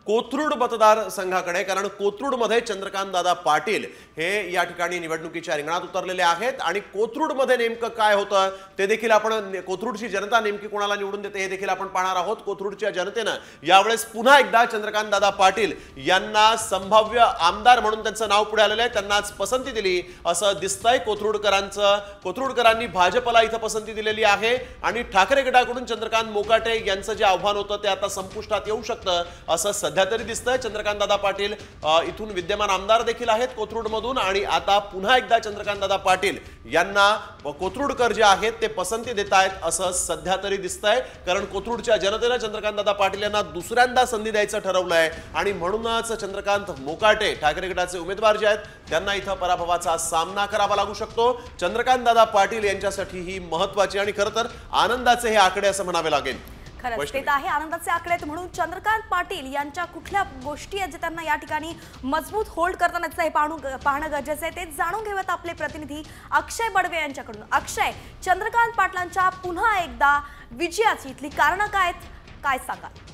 कोथरूड मतदारसंघाकडे, कारण कोथरूडमध्ये चंद्रकांतदादा पाटील हे या ठिकाणी निवडणुकीच्या रिंगणात उतरलेले आहेत आणि कोथरूडमध्ये नेमकं काय होतं ते देखील आपण, कोथरूडची जनता नेमकी कोणाला निवडून देते हे देखील आपण पाहणार आहोत। कोथरूडच्या जनतेनं यावेळेस पुन्हा एकदा चंद्रकांतदादा पाटील यांना संभाव्य आमदार म्हणून त्यांचं नाव पुढे आलेलं आहे, त्यांनाच पसंती दिली असं दिसतंय। कोथरूडकरांनी भाजपला इथं पसंती दिलेली आहे आणि ठाकरे गटाकडून चंद्रकांत मोकाटे यांचं जे आव्हान होतं ते आता संपुष्टात येऊ शकतं असं सध्या तरी दिसतंय। चंद्रकांतदादा पाटील इथून विद्यमान आमदार देखील आहेत कोथरूडमधून आणि आता पुन्हा एकदा चंद्रकांतदादा पाटील यांना कोथरूडकर जे आहेत ते पसंती देत आहेत असं सध्या तरी दिसतंय, कारण कोथरूडच्या जनतेने चंद्रकांतदादा पाटील यांना दुसऱ्यांदा संधी द्यायचं ठरवलंय आणि म्हणूनच चंद्रकांत मोकाटे ठाकरे गटाचे उमेदवार जे आहेत त्यांना इथं पराभवाचा सामना करावा लागू शकतो। चंद्रकांतदादा पाटील यांच्यासाठी ही महत्त्वाची आणि खरं तर आनंदाचे हे आकडे असं म्हणावे लागेल। खरंच ते आहे आनंदाचे आकडे आहेत, म्हणून चंद्रकांत पाटील यांच्या कुठल्या गोष्टी आहेत जे त्यांना या ठिकाणी मजबूत होल्ड करताना हे पाहणं गरजेचं आहे। ते जाणून घेऊयात आपले प्रतिनिधी अक्षय बडवे यांच्याकडून। अक्षय, चंद्रकांत पाटलांच्या पुन्हा एकदा विजयाची इथली कारणं काय आहेत, काय सांगाल?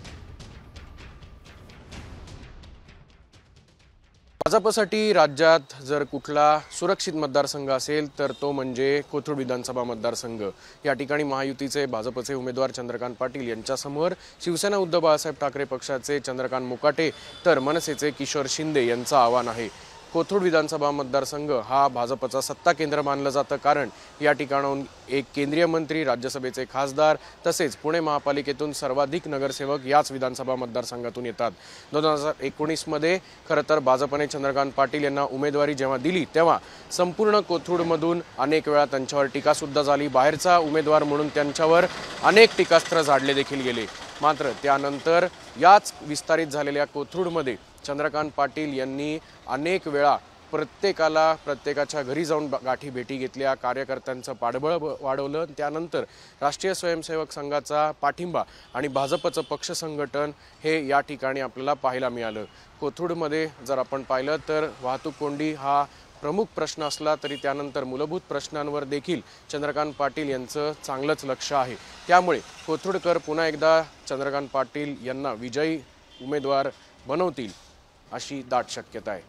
भाजपसाठी राज्यात जर कुठला सुरक्षित मतदारसंघ असेल तर तो म्हणजे कोथरूड विधानसभा मतदारसंघ। या ठिकाणी महायुतीचे भाजपचे उमेदवार चंद्रकांत पाटील यांच्यासमोर शिवसेना उद्धव बाळासाहेब ठाकरे पक्षाचे चंद्रकांत मोकाटे तर मनसेचे किशोर शिंदे यांचं आव्हान आहे। कोथरूड विधानसभा मतदारसंघ हा भाजपचा सत्ता केंद्र मानलं जातं, कारण या ठिकाणाहून एक केंद्रीय मंत्री, राज्यसभेचे खासदार तसेच पुणे महापालिकेतून सर्वाधिक नगरसेवक याच विधानसभा मतदारसंघातून येतात। 2019 मध्ये खरं तर भाजपने चंद्रकांत पाटील यांना उमेदवारी जेव्हा दिली तेव्हा संपूर्ण कोथरूडमधून अनेक वेळा त्यांच्यावर टीकासुद्धा झाली। बाहेरचा उमेदवार म्हणून त्यांच्यावर अनेक टीकास्त्र झाडले देखील गेले। मात्र त्यानंतर याच विस्तारित झालेल्या कोथरूडमध्ये चंद्रकांत पाटील यांनी अनेक वेळा प्रत्येकाच्या घरी जाऊन गाठी भेटी घेतल्या, कार्यकर्त्यांचं पाठबळ वाढवलं। त्यानंतर राष्ट्रीय स्वयंसेवक संघाचा पाठिंबा आणि भाजपचं पक्ष संघटन हे या ठिकाणी आपल्याला पाहायला मिळालं। कोथरूडमध्ये जर आपण पाहिलं तर वाहतूक कोंडी हा प्रमुख प्रश्न असला तरी त्यानंतर मूलभूत प्रश्नांवर देखील चंद्रकांत पाटील यांचं चांगलंच लक्ष आहे। त्यामुळे कोथरूडकर पुन्हा एकदा चंद्रकांत पाटील यांना विजयी उमेदवार बनवतील अशी दाट शक्यता आहे।